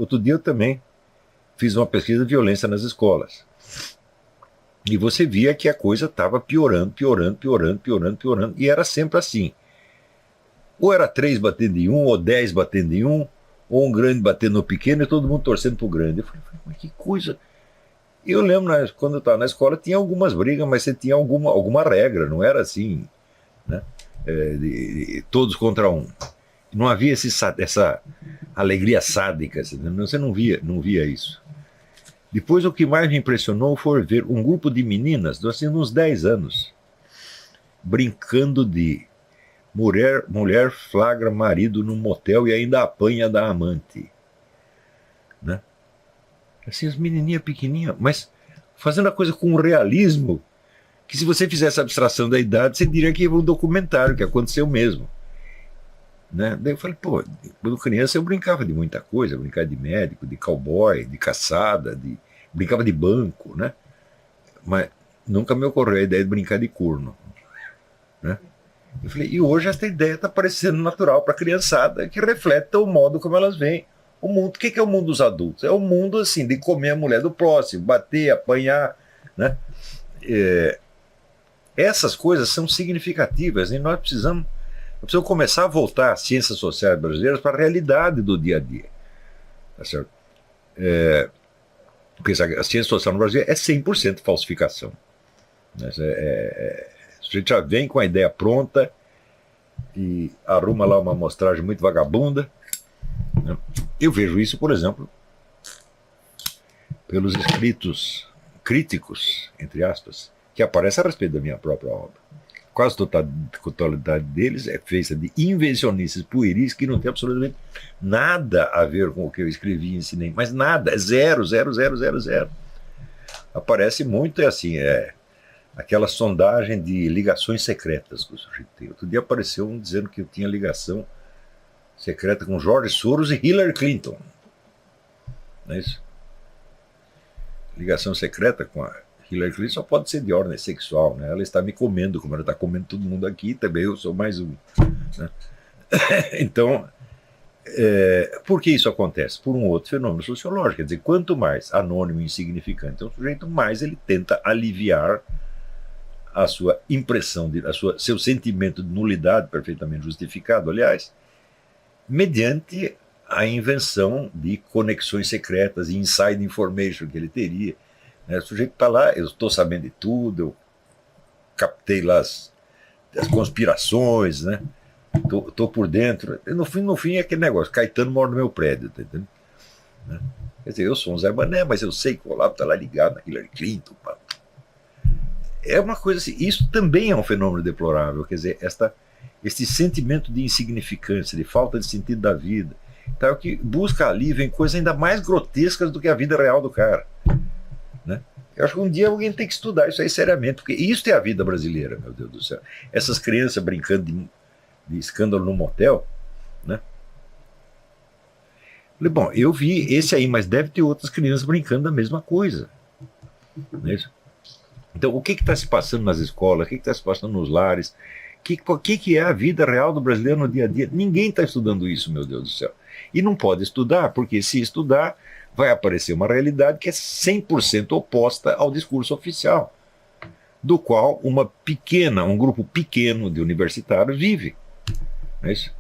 Outro dia eu também fiz uma pesquisa de violência nas escolas. E você via que a coisa estava piorando, e era sempre assim. Ou era 3 batendo em 1, ou 10 batendo em 1, ou um grande batendo no pequeno, e todo mundo torcendo pro grande. Eu falei, mas que coisa... Eu lembro, quando eu estava na escola, tinha algumas brigas, mas você tinha alguma regra, não era assim, né? Todos contra um. Não havia essa alegria sádica, você não via isso. Depois, o que mais me impressionou foi ver um grupo de meninas, assim, uns 10 anos, brincando de mulher flagra marido num motel e ainda apanha da amante, né? Assim, as menininhas pequenininhas, mas fazendo a coisa com um realismo que, se você fizesse a abstração da idade, você diria que é um documentário, que aconteceu mesmo, né? Daí eu falei, pô, quando criança eu brincava de muita coisa, eu brincava de médico, de cowboy, de caçada, brincava de banco, né? Mas nunca me ocorreu a ideia de brincar de corno, né? Eu falei, e hoje essa ideia está parecendo natural para a criançada, que reflete o modo como elas veem o mundo. O que é o mundo dos adultos? É o mundo, assim, de comer a mulher do próximo, bater, apanhar, né? Essas coisas são significativas e nós precisamos começar a voltar as ciências sociais brasileiras para a realidade do dia a dia. Tá certo? Porque a ciência social no Brasil é 100% falsificação. A gente já vem com a ideia pronta e arruma lá uma amostragem muito vagabunda, né? Eu vejo isso, por exemplo, pelos escritos críticos, entre aspas, que aparecem a respeito da minha própria obra. Quase a totalidade deles é feita de invencionices pueris que não tem absolutamente nada a ver com o que eu escrevi e ensinei, mas nada, é zero. Aparece muito, aquela sondagem de ligações secretas que o sujeito tem. Outro dia apareceu um dizendo que eu tinha ligação secreta com George Soros e Hillary Clinton. Não é isso? Ligação secreta com a Hillary Clinton só pode ser de ordem sexual, né? Ela está me comendo, como ela está comendo todo mundo aqui, também eu sou mais um, né? Então, por que isso acontece? Por um outro fenômeno sociológico. Quer dizer, quanto mais anônimo e insignificante é um sujeito, mais ele tenta aliviar a sua impressão, seu sentimento de nulidade, perfeitamente justificado, aliás, mediante a invenção de conexões secretas e inside information que ele teria. O sujeito está lá, eu estou sabendo de tudo, eu captei lá as conspirações, né? Estou por dentro. No fim é aquele negócio, Caetano mora no meu prédio, tá entendendo? Quer dizer, eu sou um Zé Mané, mas eu sei que o Olavo está lá ligado na Hillary Clinton. Pá. É uma coisa assim, isso também é um fenômeno deplorável, quer dizer, esse sentimento de insignificância, de falta de sentido da vida, tá, que busca alívio em coisas ainda mais grotescas do que a vida real do cara, né? Eu acho que um dia alguém tem que estudar isso aí seriamente, porque isso é a vida brasileira, meu Deus do céu. Essas crianças brincando de escândalo no motel, né? Falei, bom, eu vi esse aí, mas deve ter outras crianças brincando da mesma coisa, não é isso? Então, o que está se passando nas escolas, o que está se passando nos lares, o que é a vida real do brasileiro no dia a dia? Ninguém está estudando isso, meu Deus do céu. E não pode estudar, porque se estudar, vai aparecer uma realidade que é 100% oposta ao discurso oficial, do qual um grupo pequeno de universitários vive. Não é isso?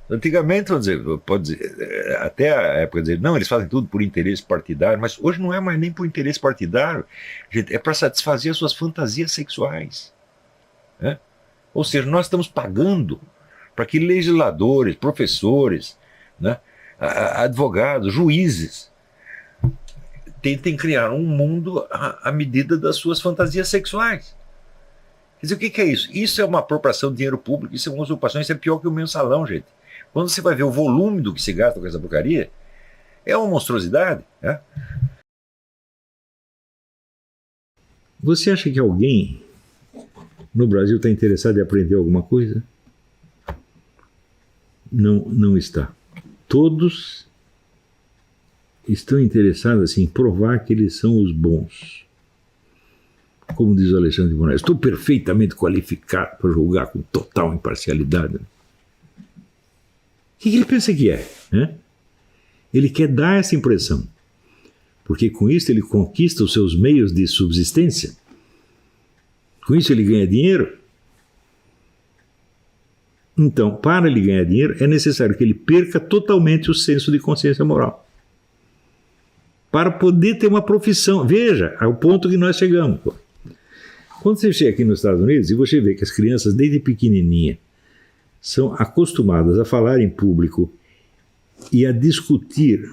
Antigamente, pode dizer, até a época, dizer, não, eles fazem tudo por interesse partidário, mas hoje não é mais nem por interesse partidário, gente, é para satisfazer as suas fantasias sexuais, né? Ou seja, nós estamos pagando para que legisladores, professores, né, advogados, juízes, tentem criar um mundo à medida das suas fantasias sexuais. Quer dizer, o que é isso? Isso é uma apropriação de dinheiro público, isso é uma usurpação, isso é pior que o mensalão, gente. Quando você vai ver o volume do que se gasta com essa porcaria, é uma monstruosidade, né? Você acha que alguém no Brasil está interessado em aprender alguma coisa? Não está. Todos estão interessados assim, em provar que eles são os bons. Como diz o Alexandre de Moraes, estou perfeitamente qualificado para julgar com total imparcialidade. O que ele pensa que é? Né? Ele quer dar essa impressão, porque com isso ele conquista os seus meios de subsistência. Com isso ele ganha dinheiro. Então, para ele ganhar dinheiro, é necessário que ele perca totalmente o senso de consciência moral. Para poder ter uma profissão. Veja, ao ponto que nós chegamos. Pô. Quando você chega aqui nos Estados Unidos e você vê que as crianças, desde pequenininha, são acostumadas a falar em público e a discutir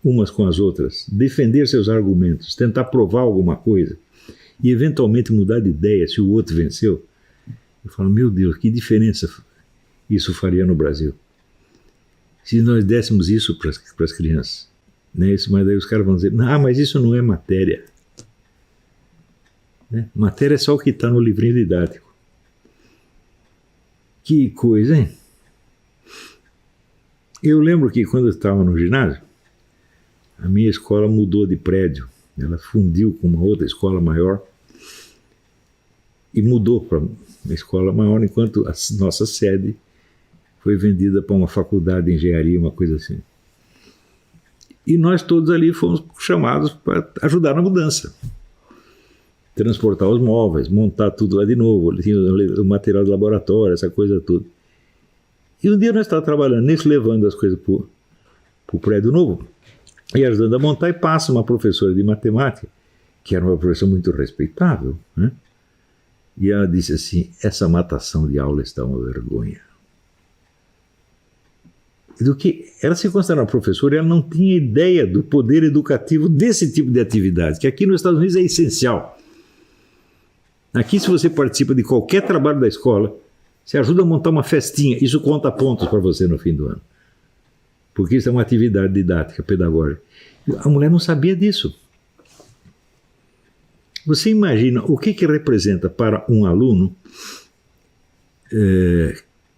umas com as outras, defender seus argumentos, tentar provar alguma coisa e eventualmente mudar de ideia se o outro venceu, eu falo, meu Deus, que diferença isso faria no Brasil. Se nós dessemos isso para as crianças. Né? Mas daí os caras vão dizer, mas isso não é matéria. Né? Matéria é só o que está no livrinho didático. Que coisa, hein? Eu lembro que quando eu estava no ginásio, a minha escola mudou de prédio. Ela fundiu com uma outra escola maior e mudou para uma escola maior, enquanto a nossa sede foi vendida para uma faculdade de engenharia, uma coisa assim. E nós todos ali fomos chamados para ajudar na mudança. Transportar os móveis, montar tudo lá de novo, tinha o material de laboratório, essa coisa toda. E um dia nós estávamos trabalhando nisso, levando as coisas para o prédio novo, e ajudando a montar, e passa uma professora de matemática, que era uma professora muito respeitável, né? E ela disse assim, essa matação de aula está uma vergonha. Do que ela se considerava professora, ela não tinha ideia do poder educativo desse tipo de atividade, que aqui nos Estados Unidos é essencial. Aqui, se você participa de qualquer trabalho da escola, você ajuda a montar uma festinha, isso conta pontos para você no fim do ano. Porque isso é uma atividade didática, pedagógica. A mulher não sabia disso. Você imagina o que representa para um aluno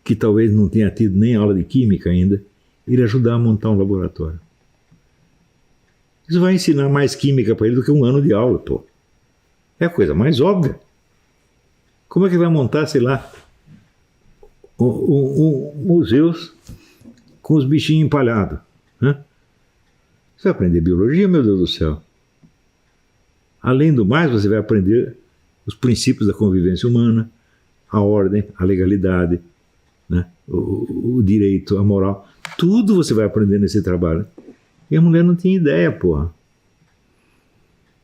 que talvez não tenha tido nem aula de química ainda, ele ajudar a montar um laboratório. Isso vai ensinar mais química para ele do que um ano de aula, pô. É a coisa mais óbvia. Como é que vai montar, sei lá, museus com os bichinhos empalhados? Né? Você vai aprender biologia, meu Deus do céu. Além do mais, você vai aprender os princípios da convivência humana, a ordem, a legalidade, né? o direito, a moral. Tudo você vai aprender nesse trabalho. E a mulher não tinha ideia, porra.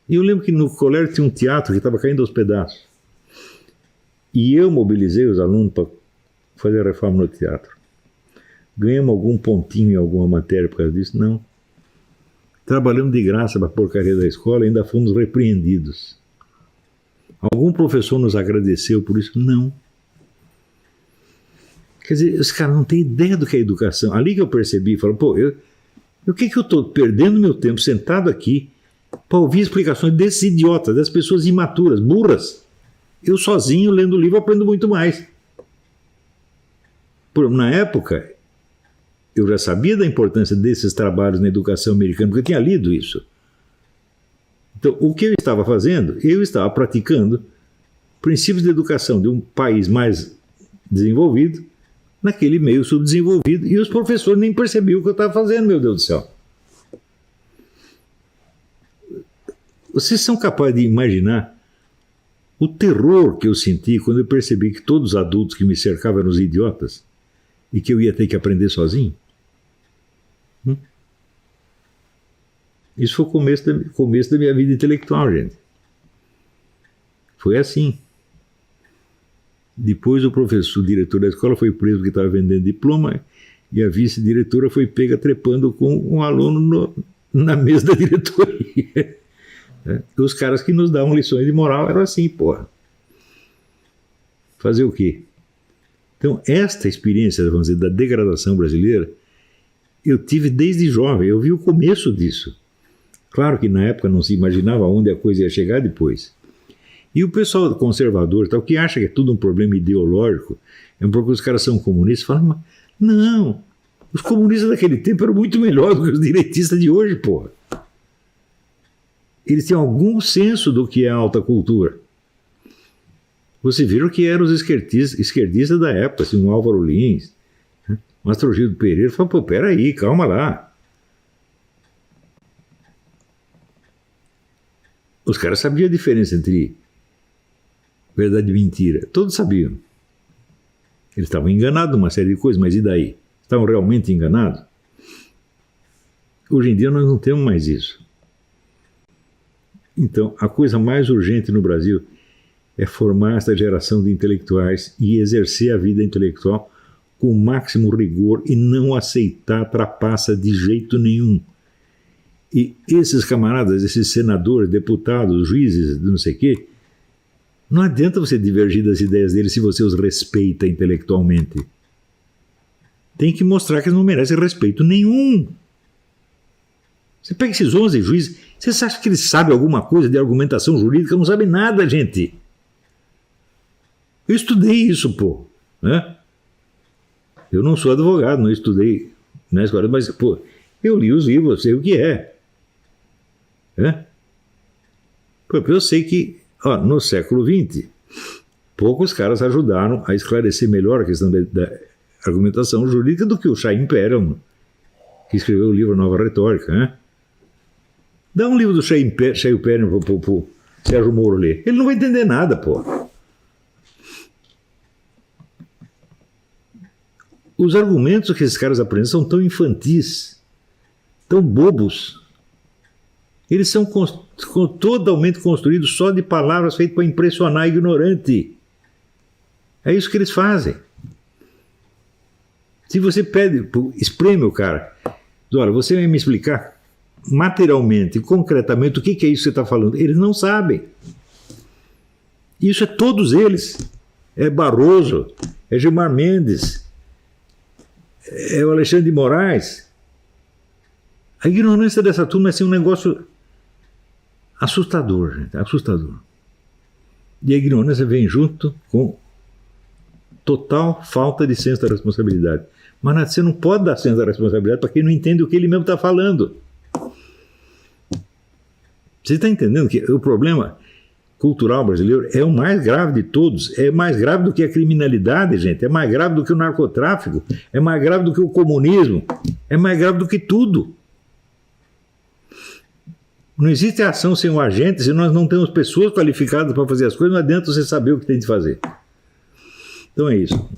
E eu lembro que no colégio tinha um teatro que estava caindo aos pedaços. E eu mobilizei os alunos para fazer a reforma no teatro. Ganhamos algum pontinho em alguma matéria por causa disso? Não. Trabalhamos de graça para a porcaria da escola e ainda fomos repreendidos. Algum professor nos agradeceu por isso? Não. Quer dizer, os caras não têm ideia do que é educação. Ali que eu percebi, falo, pô, o que eu estou perdendo meu tempo sentado aqui para ouvir explicações desses idiotas, das pessoas imaturas, burras. Eu sozinho, lendo o livro, aprendo muito mais. Na época, eu já sabia da importância desses trabalhos na educação americana, porque eu tinha lido isso. Então, o que eu estava fazendo? Eu estava praticando princípios de educação de um país mais desenvolvido, naquele meio subdesenvolvido, e os professores nem percebiam o que eu estava fazendo, meu Deus do céu. Vocês são capazes de imaginar o terror que eu senti quando eu percebi que todos os adultos que me cercavam eram os idiotas e que eu ia ter que aprender sozinho? Isso foi o começo da minha vida intelectual, gente. Foi assim. Depois o diretor da escola foi preso porque estava vendendo diploma e a vice-diretora foi pega trepando com um aluno na mesa da diretoria. Os caras que nos davam lições de moral eram assim, porra. Fazer o quê? Então, esta experiência, vamos dizer, da degradação brasileira, eu tive desde jovem, eu vi o começo disso. Claro que na época não se imaginava onde a coisa ia chegar depois. E o pessoal conservador, tal, que acha que é tudo um problema ideológico, é porque os caras são comunistas, falam, mas não, os comunistas daquele tempo eram muito melhores do que os direitistas de hoje, porra. Eles tinham algum senso do que é a alta cultura. Você viram que eram os esquerdistas da época, assim, um Álvaro Lins, né? Um Astrogildo Pereira, falou, pô, peraí, calma lá. Os caras sabiam a diferença entre verdade e mentira. Todos sabiam. Eles estavam enganados numa série de coisas, mas e daí? Estavam realmente enganados? Hoje em dia nós não temos mais isso. Então, a coisa mais urgente no Brasil é formar essa geração de intelectuais e exercer a vida intelectual com o máximo rigor e não aceitar trapaça de jeito nenhum. E esses camaradas, esses senadores, deputados, juízes, não sei o quê, não adianta você divergir das ideias deles se você os respeita intelectualmente. Tem que mostrar que eles não merecem respeito nenhum. Você pega esses 11 juízes, você acha que eles sabem alguma coisa de argumentação jurídica? Não sabem nada, gente. Eu estudei isso, pô. Né? Eu não sou advogado, não estudei na escola, mas, pô, eu li os livros, eu sei o que é. Né? Pô, eu sei que, ó, no século XX, poucos caras ajudaram a esclarecer melhor a questão da argumentação jurídica do que o Chaim Perelman, que escreveu o livro Nova Retórica, né? Dá um livro do Chaim Perelman pro Sérgio Moro ler. Ele não vai entender nada, pô. Os argumentos que esses caras aprendem são tão infantis, tão bobos. Eles são totalmente construídos só de palavras feitas para impressionar ignorante. É isso que eles fazem. Se você pede, espreme o cara, olha, você vai me explicar materialmente, concretamente, o que é isso que você está falando? Eles não sabem. Isso é todos eles. É Barroso, é Gilmar Mendes, é o Alexandre de Moraes. A ignorância dessa turma é assim, um negócio assustador, gente, assustador. E a ignorância vem junto com total falta de senso da responsabilidade. Mas você não pode dar senso da responsabilidade para quem não entende o que ele mesmo está falando. Você está entendendo que o problema cultural brasileiro é o mais grave de todos? É mais grave do que a criminalidade, gente. É mais grave do que o narcotráfico. É mais grave do que o comunismo. É mais grave do que tudo. Não existe ação sem um agente. Se nós não temos pessoas qualificadas para fazer as coisas, não adianta você saber o que tem de fazer. Então é isso.